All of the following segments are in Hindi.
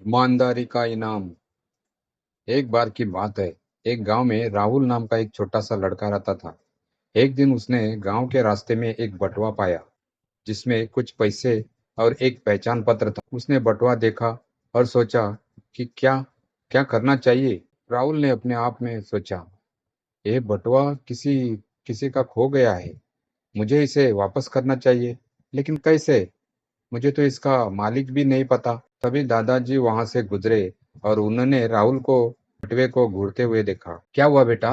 ईमानदारी का इनाम। एक बार की बात है। एक गांव में राहुल नाम का एक छोटा सा लड़का रहता था। एक दिन उसने गांव के रास्ते में एक बटुआ पाया, जिसमें कुछ पैसे और एक पहचान पत्र था। उसने बटुआ देखा और सोचा कि क्या क्या करना चाहिए। राहुल ने अपने आप में सोचा, ये बटुआ किसी किसी का खो गया है। मुझे इसे वापस करना चाहिए, लेकिन कैसे? मुझे तो इसका मालिक भी नहीं पता। तभी दादाजी वहां से गुजरे और उन्होंने राहुल को बटुए को घूरते हुए देखा। क्या हुआ बेटा?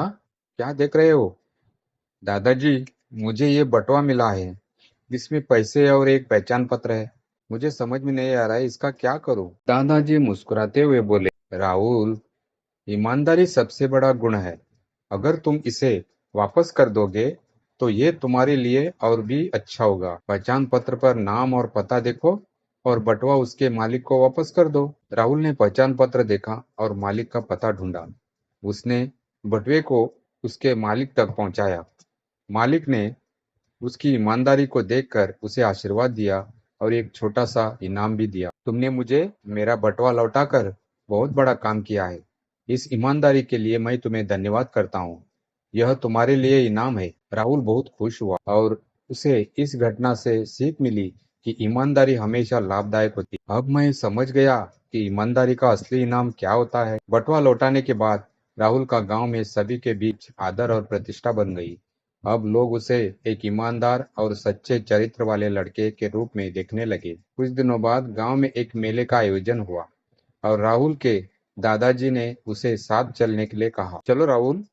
क्या देख रहे हो? दादाजी, मुझे ये बटुआ मिला है, जिसमें पैसे और एक पहचान पत्र है। मुझे समझ में नहीं आ रहा है, इसका क्या करूं? दादाजी मुस्कुराते हुए बोले, राहुल, ईमानदारी सबसे बड़ा गुण है। अगर तुम इसे वापस कर दोगे तो ये तुम्हारे लिए और भी अच्छा होगा। पहचान पत्र पर नाम और पता देखो और बटुआ उसके मालिक को वापस कर दो। राहुल ने पहचान पत्र देखा और मालिक का पता ढूंढा। उसने बटुए को उसके मालिक तक पहुंचाया। मालिक ने उसकी ईमानदारी को देखकर उसे आशीर्वाद दिया और एक छोटा सा इनाम भी दिया। तुमने मुझे मेरा बटुआ लौटाकर बहुत बड़ा काम किया है। इस ईमानदारी के लिए मैं तुम्हें धन्यवाद करता हूँ। यह तुम्हारे लिए इनाम है। राहुल बहुत खुश हुआ और उसे इस घटना से सीख मिली कि ईमानदारी हमेशा लाभदायक होती है। अब मैं समझ गया कि ईमानदारी का असली इनाम क्या होता है। बटुआ लौटाने के बाद राहुल का गांव में सभी के बीच आदर और प्रतिष्ठा बन गई। अब लोग उसे एक ईमानदार और सच्चे चरित्र वाले लड़के के रूप में देखने लगे। कुछ दिनों बाद गांव में एक मेले का आयोजन हुआ और राहुल के दादाजी ने उसे साथ चलने के लिए कहा। चलो राहुल,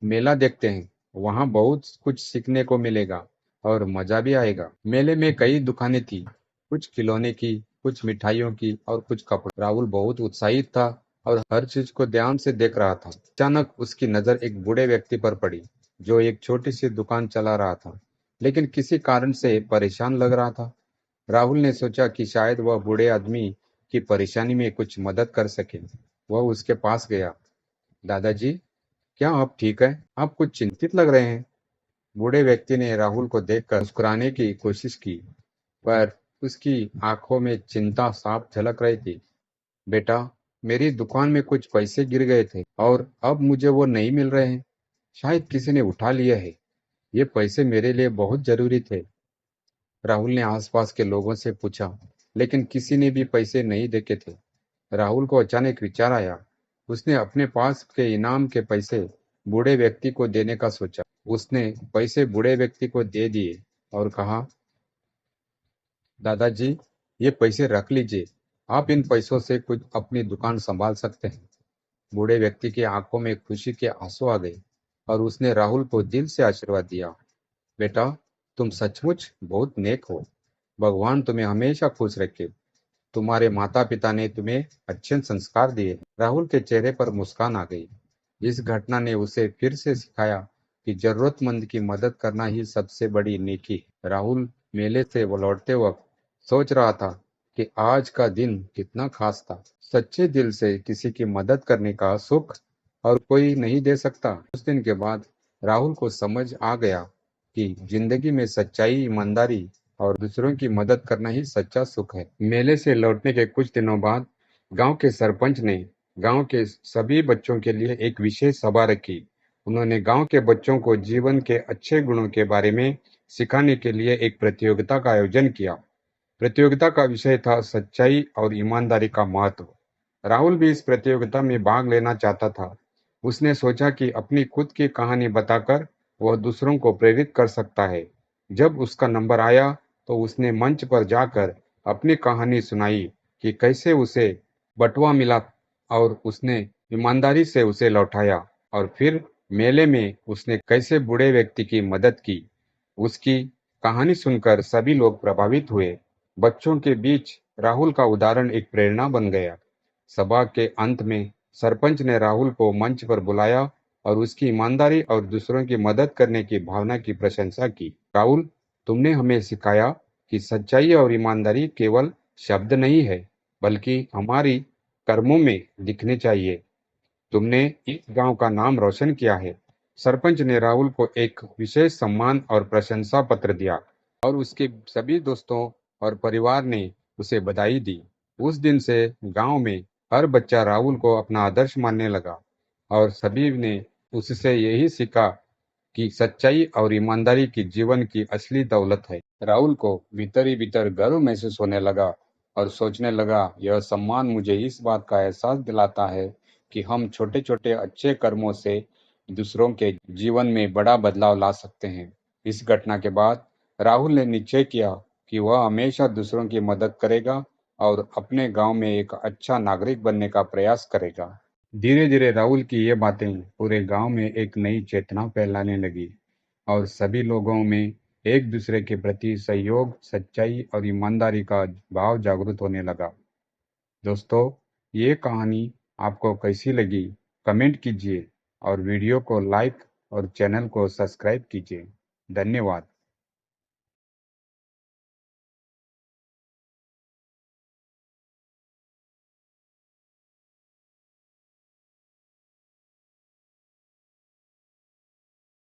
मेला देखते हैं। वहाँ बहुत कुछ सीखने को मिलेगा और मजा भी आएगा। मेले में कई दुकानें थी, कुछ खिलौने की, कुछ मिठाइयों की और कुछ कपड़े। राहुल बहुत उत्साहित था और हर चीज को ध्यान से देख रहा था। अचानक उसकी नजर एक बूढ़े व्यक्ति पर पड़ी, जो एक छोटी सी दुकान चला रहा था, लेकिन किसी कारण से परेशान लग रहा था। राहुल ने सोचा कि शायद वह बूढ़े आदमी की परेशानी में कुछ मदद कर सके। वह उसके पास गया। दादाजी, क्या आप ठीक हैं? आप कुछ चिंतित लग रहे हैं। बूढ़े व्यक्ति ने राहुल को देखकर मुस्कुराने की कोशिश की, पर उसकी आंखों में चिंता साफ झलक रही थी। बेटा, मेरी दुकान में कुछ पैसे गिर गए थे और अब मुझे वो नहीं मिल रहे हैं। शायद किसी ने उठा लिया है। ये पैसे मेरे लिए बहुत जरूरी थे। राहुल ने आसपास के लोगों से पूछा, लेकिन किसी ने भी पैसे नहीं देखे थे। राहुल को अचानक विचार आया। उसने अपने पास के इनाम के पैसे बूढ़े व्यक्ति को देने का सोचा। उसने पैसे बूढ़े व्यक्ति को दे दिए और कहा, दादाजी, ये पैसे रख लीजिए। आप इन पैसों से कुछ अपनी दुकान संभाल सकते हैं। बूढ़े व्यक्ति की आंखों में खुशी के आंसू आ गए और उसने राहुल को दिल से आशीर्वाद दिया। बेटा, तुम सचमुच बहुत नेक हो। भगवान तुम्हें हमेशा खुश रखे। तुम्हारे माता पिता ने तुम्हें अच्छे संस्कार दिए। राहुल के चेहरे पर मुस्कान आ गई। इस घटना ने उसे फिर से सिखाया कि जरूरतमंद की मदद करना ही सबसे बड़ी नेकी है। राहुल मेले से वो लौटते वक्त सोच रहा था कि आज का दिन कितना खास था। सच्चे दिल से किसी की मदद करने का सुख और कोई नहीं दे सकता। उस दिन के बाद राहुल को समझ आ गया कि जिंदगी में सच्चाई, ईमानदारी और दूसरों की मदद करना ही सच्चा सुख है। मेले से लौटने के कुछ दिनों बाद गांव के सरपंच ने गांव के सभी बच्चों के लिए एक विशेष सभा रखी। उन्होंने गांव के बच्चों को जीवन के अच्छे गुणों के बारे में सिखाने के लिए एक प्रतियोगिता का आयोजन किया। प्रतियोगिता का विषय था सच्चाई और ईमानदारी का महत्व। राहुल भी इस प्रतियोगिता में भाग लेना चाहता था। उसने सोचा कि अपनी खुद की कहानी बताकर वह दूसरों को प्रेरित कर सकता है। जब उसका नंबर आया तो उसने मंच पर जाकर अपनी कहानी सुनाई कि कैसे उसे बटुआ मिला और उसने ईमानदारी से उसे लौटाया, और फिर मेले में उसने कैसे बूढ़े व्यक्ति की मदद की। उसकी कहानी सुनकर सभी लोग प्रभावित हुए। बच्चों के बीच राहुल का उदाहरण एक प्रेरणा बन गया। सभा के अंत में सरपंच ने राहुल को मंच पर बुलाया और उसकी ईमानदारी और दूसरों की मदद करने की भावना की प्रशंसा की। राहुल, तुमने हमें सिखाया कि सच्चाई और ईमानदारी केवल शब्द नहीं है, बल्कि हमारी कर्मों में दिखने चाहिए। तुमने इस गांव का नाम रोशन किया है। सरपंच ने राहुल को एक विशेष सम्मान और प्रशंसा पत्र दिया और उसके सभी दोस्तों और परिवार ने उसे बधाई दी। उस दिन से गांव में हर बच्चा राहुल को अपना आदर्श मानने लगा और सभी ने उससे यही सीखा कि सच्चाई और ईमानदारी की जीवन की असली दौलत है। राहुल को भीतर ही भीतर गर्व महसूस होने लगा और सोचने लगा, यह सम्मान मुझे इस बात का एहसास दिलाता है कि हम छोटे-छोटे अच्छे कर्मों से दूसरों के जीवन में बड़ा बदलाव ला सकते हैं। इस घटना के बाद राहुल ने निश्चय किया कि वह हमेशा दूसरों की मदद करेगा और अपने गांव में एक अच्छा नागरिक बनने का प्रयास करेगा। धीरे-धीरे राहुल की ये बातें पूरे गांव में एक नई चेतना फैलाने लगी और सभी लोगों में एक दूसरे के प्रति सहयोग, सच्चाई और ईमानदारी का भाव जागृत होने लगा। दोस्तों, ये कहानी आपको कैसी लगी? कमेंट कीजिए और वीडियो को लाइक और चैनल को सब्सक्राइब कीजिए। धन्यवाद।